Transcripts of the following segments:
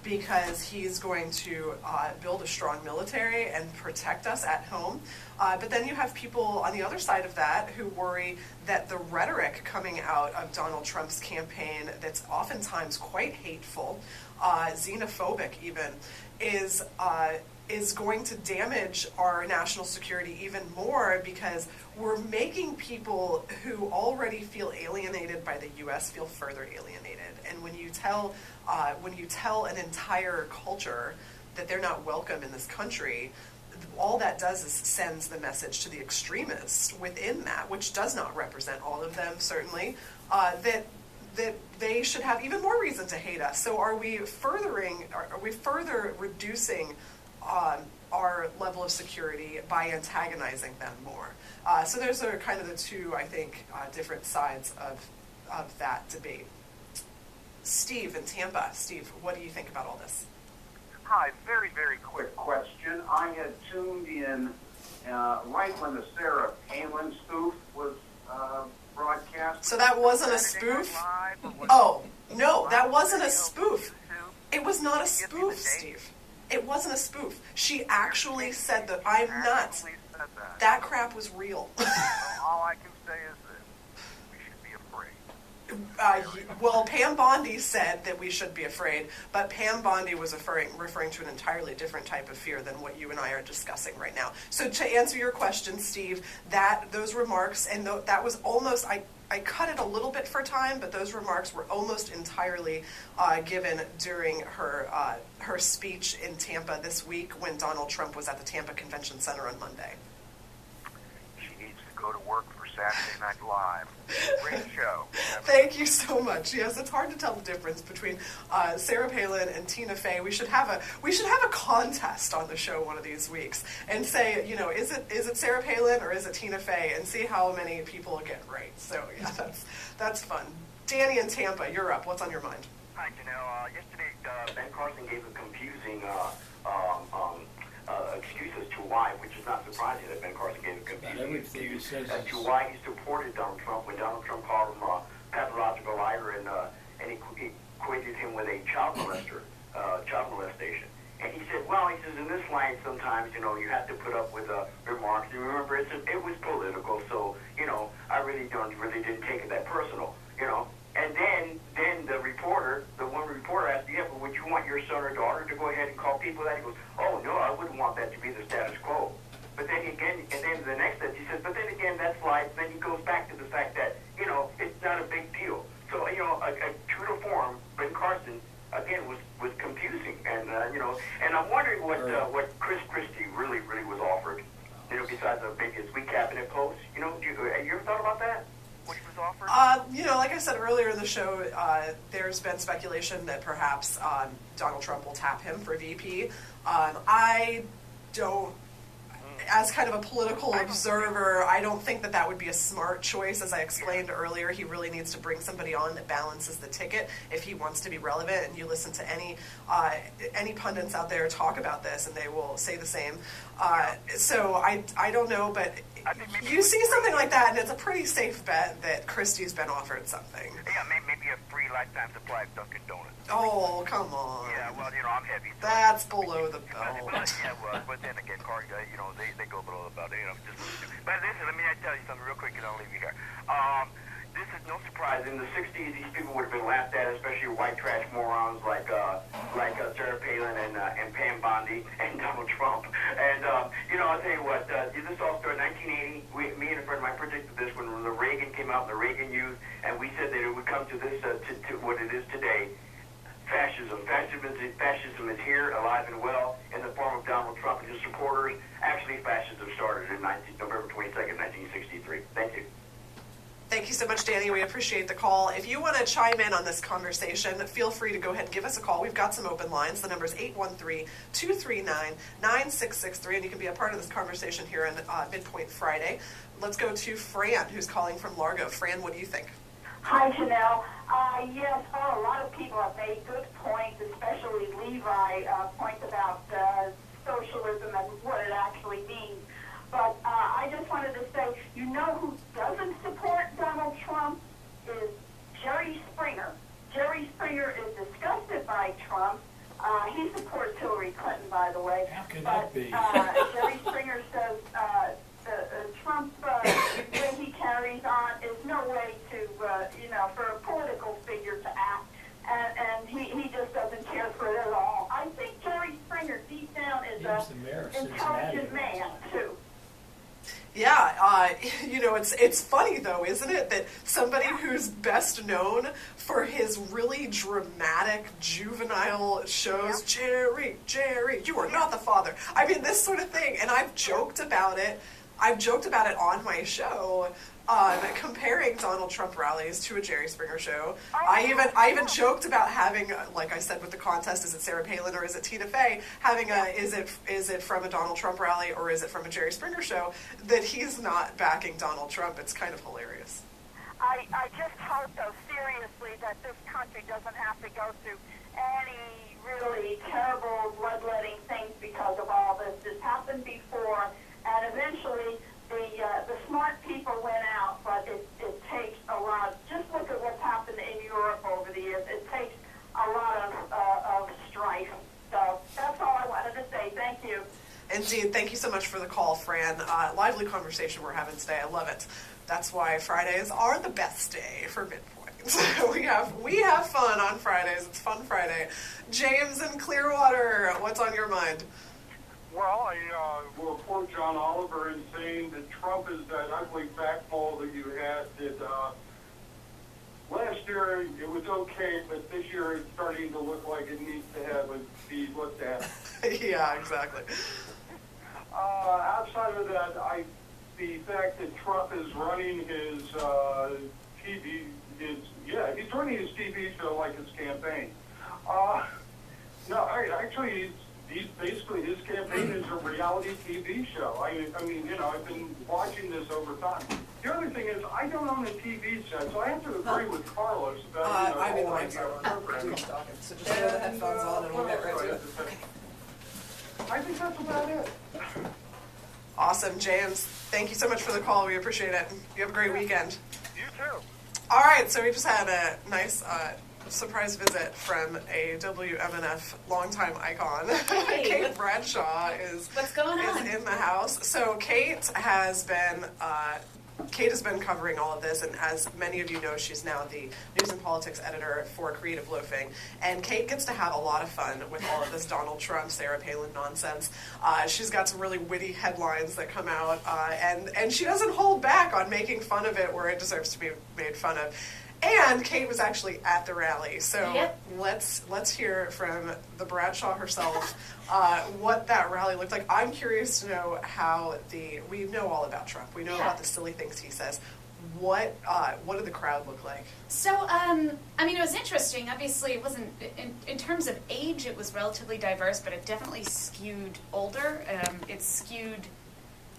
because he's going to build a strong military and protect us at home. But then you have people on the other side of that who worry that the rhetoric coming out of Donald Trump's campaign, that's oftentimes quite hateful, xenophobic even, is going to damage our national security even more, because we're making people who already feel alienated by the U.S. feel further alienated. And when you tell an entire culture that they're not welcome in this country, all that does is sends the message to the extremists within that, which does not represent all of them, certainly, that they should have even more reason to hate us. So are we further reducing our level of security by antagonizing them more? So those are kind of the two, I think, different sides of that debate. Steve in Tampa. Steve, what do you think about all this? Hi, very, very quick question. I had tuned in right when the Sarah Palin spoof was broadcast. So that wasn't a spoof? Oh, no, that wasn't a spoof. It was not a spoof, Steve. It wasn't a spoof. She actually said that I'm nuts. That crap was real. All I can say is this: we should be afraid. Well, Pam Bondi said that we should be afraid, but Pam Bondi was referring to an entirely different type of fear than what you and I are discussing right now. So to answer your question, Steve, those remarks, and that was almost, I cut it a little bit for time, but those remarks were almost entirely given during her speech in Tampa this week when Donald Trump was at the Tampa Convention Center on Monday. She needs to go to work for Saturday Night Live. Great show. Thank you so much. Yes, it's hard to tell the difference between Sarah Palin and Tina Fey. We should have a contest on the show one of these weeks and say, is it Sarah Palin or is it Tina Fey, and see how many people get right. So yeah, that's fun. Danny in Tampa, you're up. What's on your mind? Hi, Janelle. Yesterday, Ben Carson gave a confusing excuse as to why, which is not surprising that Ben Carson gave a confusing excuse as to why he supported Donald Trump when Donald Trump called him a pathological liar and he equated him with a child molestation. And he said, in this line sometimes, you have to put up with remarks. You remember, it was political, so, I really didn't take it that personal, And then the one reporter asked, but would you want your son or daughter to go ahead and call people that? He goes, oh, no, I wouldn't want that to be the status quo. But then again, and then the next sentence, he says, but then again, that's life. Then he goes back to the fact that, it's not a big deal. So, a true to form, Ben Carson, again, was confusing. And, and I'm wondering what Chris Christie really was offered, besides a big sweet cabinet post. You ever thought about that? What he was offered? Like I said earlier in the show, there's been speculation that perhaps Donald Trump will tap him for VP. I don't, as kind of a political observer, I don't think that would be a smart choice. As I explained earlier, he really needs to bring somebody on that balances the ticket if he wants to be relevant. And you listen to any pundits out there talk about this, and they will say the same. So I don't know, but you see something like that, and it's a pretty safe bet that Christie's been offered something. Yeah, maybe a free lifetime supply of Dunkin' Donuts. Oh, come on. Yeah, well, I'm heavy. So that's below the belt. But then again, they go below the belt. But listen, let me tell you something real quick, and I'll leave you here. This is no surprise. In the 60s, these people would have been laughed at, especially white trash morons like Sarah Palin and Pam Bondi and Donald Trump. And, I'll tell you what, this all started in 1980. Me and a friend of mine predicted this when the Reagan came out, and the Reagan youth, and we said that it would come to this, to what it is today. Fascism is here, alive and well, in the form of Donald Trump and his supporters. Actually, fascism started in November 22nd, 1963. Thank you. Thank you so much, Danny. We appreciate the call. If you want to chime in on this conversation, feel free to go ahead and give us a call. We've got some open lines. The number is 813-239-9663, and you can be a part of this conversation here on MidPoint Friday. Let's go to Fran, who's calling from Largo. Fran, what do you think? Hi, Janelle. Yes, a lot of people have made good points, especially Levi points about socialism and what it actually means. But I just wanted to say, who doesn't support Donald Trump is Jerry Springer. Jerry Springer is disgusted by Trump. He supports Hillary Clinton, by the way. How can that be? Jerry Springer says Trump, the way he carries on, is no way to, for a political figure to act. And he just doesn't care for it at all. I think Jerry Springer, deep down, is an intelligent man, too. Yeah, it's funny though, isn't it, that somebody who's best known for his really dramatic juvenile shows, Jerry, you are not the father. I mean, this sort of thing, and I've joked about it on my show, comparing Donald Trump rallies to a Jerry Springer show. I even joked about having, like I said with the contest, is it Sarah Palin or is it Tina Fey, having is it from a Donald Trump rally or is it from a Jerry Springer show, that he's not backing Donald Trump. It's kind of hilarious. I just hope, though, seriously, that this country doesn't have to go through any really terrible bloodletting things because of all this. This happened before, and eventually the smart people went out, but it takes a lot. Just look at what's happened in Europe over the years. It takes a lot of strife. So that's all I wanted to say. Thank you. Indeed. Thank you so much for the call, Fran. Lively conversation we're having today. I love it. That's why Fridays are the best day for MidPoint. we have fun on Fridays. It's Fun Friday. James in Clearwater, what's on your mind? Well, I will quote John Oliver in saying that Trump is that ugly fat mole that you had that last year it was okay, but this year it's starting to look like it needs to be looked at. Yeah, exactly. Outside of that, the fact that Trump is running his TV, he's running his TV show like his campaign. He's basically, his campaign is a reality TV show. I mean, I've been watching this over time. The other thing is, I don't own a TV set, so I have to agree with Carlos about, I'm in the right zone. So just throw the headphones on and we'll get right to it. I think that's about it. Awesome, James. Thank you so much for the call. We appreciate it. You have a great weekend. You too. All right, so we just had a nice surprise visit from a WMNF longtime icon. Hey. Kate Bradshaw is in the house. So Kate has been covering all of this, and as many of you know, she's now the news and politics editor for Creative Loafing. And Kate gets to have a lot of fun with all of this Donald Trump, Sarah Palin nonsense. She's got some really witty headlines that come out, and she doesn't hold back on making fun of it where it deserves to be made fun of. And Kate was actually at the rally, so yep. Let's hear from the Bradshaw herself what that rally looked like. I'm curious to know how we know all about Trump. We know about the silly things he says. What did the crowd look like? So, it was interesting. Obviously, it wasn't, in terms of age, it was relatively diverse, but it definitely skewed older. It skewed,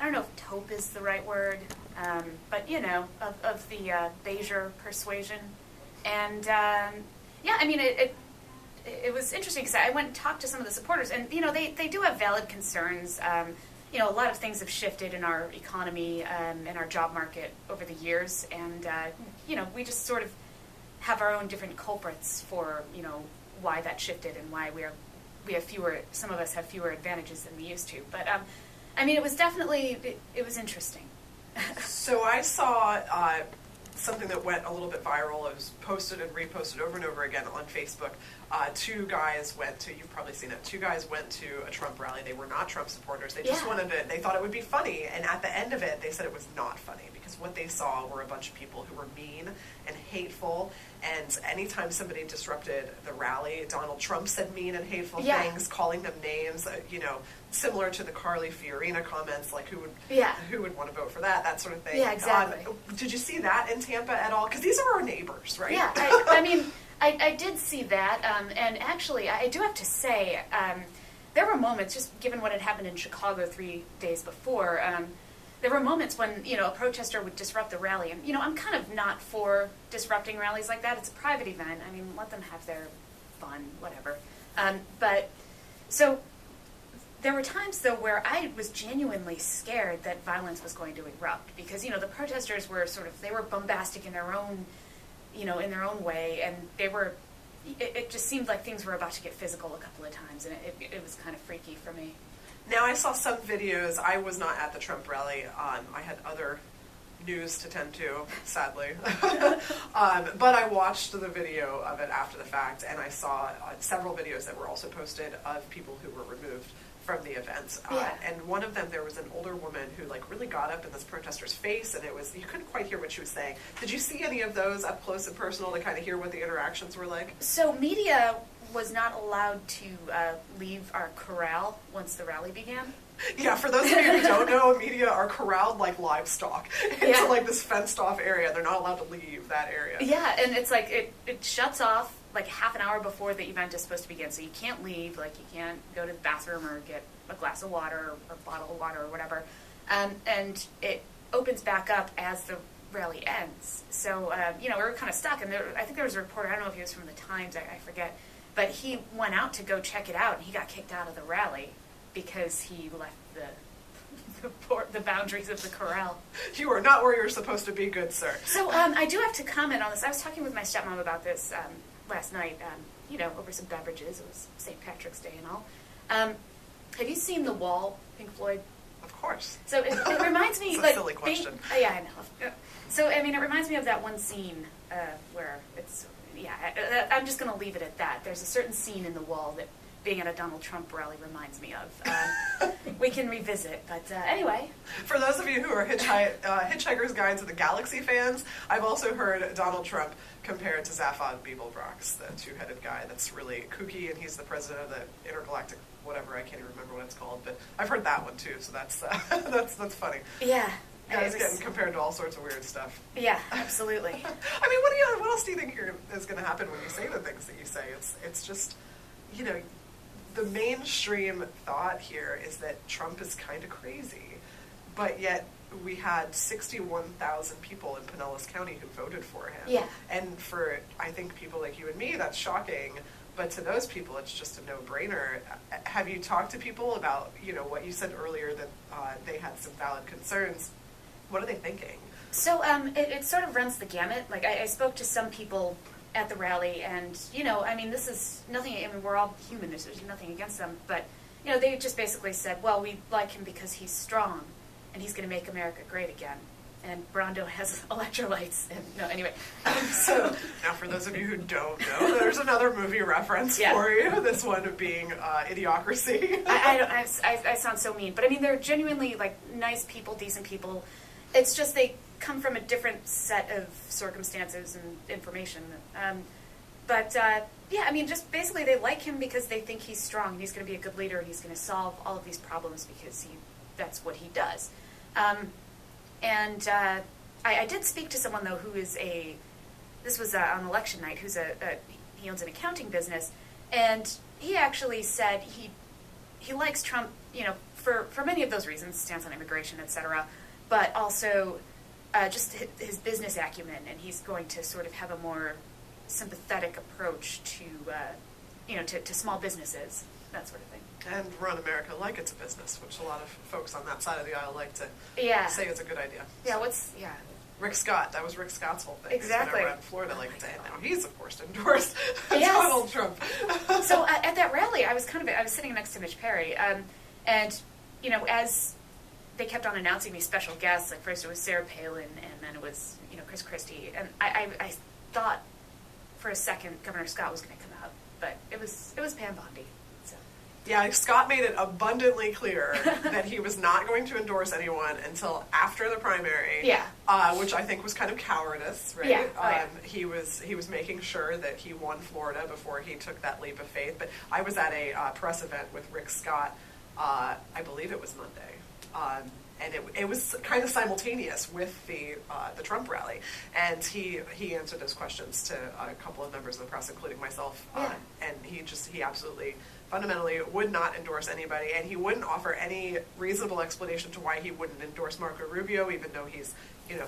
I don't know if taupe is the right word, but of the beigeur persuasion. And it was interesting because I went and talked to some of the supporters, and they do have valid concerns. A lot of things have shifted in our economy and our job market over the years, and we just sort of have our own different culprits for why that shifted and why we have fewer. Some of us have fewer advantages than we used to, but. It was definitely, it was interesting. So I saw something that went a little bit viral. It was posted and reposted over and over again on Facebook. Two guys went to, you've probably seen it, two guys went to a Trump rally. They were not Trump supporters. They just they thought it would be funny. And at the end of it, they said it was not funny because what they saw were a bunch of people who were mean and hateful. And anytime somebody disrupted the rally, Donald Trump said mean and hateful things, calling them names, similar to the Carly Fiorina comments, like who would want to vote for that sort of thing. Yeah, exactly. Did you see that in Tampa at all? Because these are our neighbors, right? Yeah, I did see that, and actually, I do have to say, there were moments, just given what had happened in Chicago 3 days before, there were moments when, a protester would disrupt the rally, and, I'm kind of not for disrupting rallies like that. It's a private event. Let them have their fun, whatever. So there were times, though, where I was genuinely scared that violence was going to erupt because, the protesters were they were bombastic in their own, in their own way, and they were it just seemed like things were about to get physical a couple of times, and it was kind of freaky for me. Now, I saw some videos. I was not at the Trump rally. I had other news to tend to, sadly. But I watched the video of it after the fact, and I saw several videos that were also posted of people who were removed from the event. Yeah. And one of them, there was an older woman who like really got up in this protester's face, and you couldn't quite hear what she was saying. Did you see any of those up close and personal to kind of hear what the interactions were like? So media was not allowed to leave our corral once the rally began. Yeah, for those of you who don't know, media are corralled like livestock into like this fenced off area. They're not allowed to leave that area. Yeah, and it's like it shuts off like half an hour before the event is supposed to begin, so you can't leave, like you can't go to the bathroom or get a glass of water or a bottle of water or whatever. And it opens back up as the rally ends. So, we were kind of stuck, and I think there was a reporter, I don't know if he was from the Times, I forget, but he went out to go check it out, and he got kicked out of the rally because he left the boundaries of the corral. You are not where you're supposed to be, good sir. So I do have to comment on this. I was talking with my stepmom about this last night, over some beverages. It was St. Patrick's Day and all. Have you seen The Wall, Pink Floyd? Of course. So it reminds me... It's a like, silly question. Yeah, I know. So, I mean, it reminds me of that one scene where it's... Yeah, I'm just going to leave it at that. There's a certain scene in The Wall that being at a Donald Trump rally reminds me of. We can revisit, but anyway. For those of you who are Hitchhiker's Guide to the Galaxy fans, I've also heard Donald Trump compared to Zaphod Beeblebrox, the two-headed guy that's really kooky, and he's the president of the intergalactic whatever, I can't even remember what it's called, but I've heard that one too, so that's that's funny. Yeah. Guys getting compared to all sorts of weird stuff. Yeah, absolutely. I mean, what else do you think is going to happen when you say the things that you say? It's just, the mainstream thought here is that Trump is kind of crazy, but yet we had 61,000 people in Pinellas County who voted for him. Yeah. And for, I think, people like you and me, that's shocking, but to those people, it's just a no-brainer. Have you talked to people about, what you said earlier, that they had some valid concerns? What are they thinking? So it sort of runs the gamut. Like, I spoke to some people at the rally, and, this is nothing, we're all human, there's nothing against them, but, they just basically said, well, we like him because he's strong, and he's going to make America great again, and Brondo has electrolytes, and, anyway. So, now for those of you who don't know, there's another movie reference for you, this one being Idiocracy. I sound so mean, but, they're genuinely, nice people, decent people. It's just they come from a different set of circumstances and information. Just basically they like him because they think he's strong and he's going to be a good leader and he's going to solve all of these problems because that's what he does. I did speak to someone, though, who is this was on election night, he owns an accounting business, and he actually said he likes Trump, for many of those reasons, stance on immigration, etc., but also just his business acumen, and he's going to sort of have a more sympathetic approach to small businesses, that sort of thing. And run America like it's a business, which a lot of folks on that side of the aisle like to say is a good idea. Yeah, Rick Scott, that was Rick Scott's whole thing. Exactly. Whenever in Florida, now he's, of course, endorsed Donald Trump. So at that rally, I was sitting next to Mitch Perry, and, as they kept on announcing these special guests, like first it was Sarah Palin, and then it was, Chris Christie, and I thought for a second Governor Scott was going to come out, but it was Pam Bondi. So. Yeah, Scott made it abundantly clear that he was not going to endorse anyone until after the primary. Yeah. Which I think was kind of cowardice, right? Yeah. He was making sure that he won Florida before he took that leap of faith. But I was at a press event with Rick Scott. I believe it was Monday. And it was kind of simultaneous with the Trump rally, and he answered those questions to a couple of members of the press, including myself. And he absolutely, fundamentally, would not endorse anybody, and he wouldn't offer any reasonable explanation to why he wouldn't endorse Marco Rubio, even though he's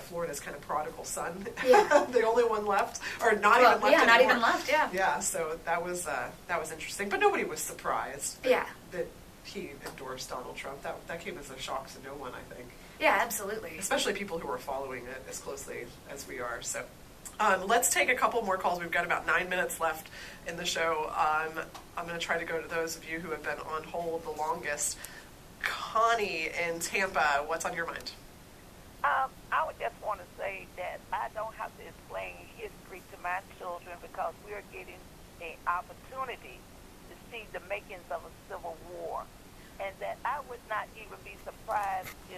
Florida's kind of prodigal son, the only one left, or not even left. Yeah, anymore. not even left. Yeah. Yeah. So that was interesting, but nobody was surprised. That he endorsed Donald Trump. That came as a shock to no one, I think. Yeah, absolutely. Especially people who are following it as closely as we are. So Let's take a couple more calls. We've got about 9 minutes left in the show. I'm going to try to go to those of you who have been on hold the longest. Connie in Tampa, what's on your mind? I would just want to say that I don't have to explain history to my children because we're getting an opportunity to see the makings of a civil war, and that I would not even be surprised if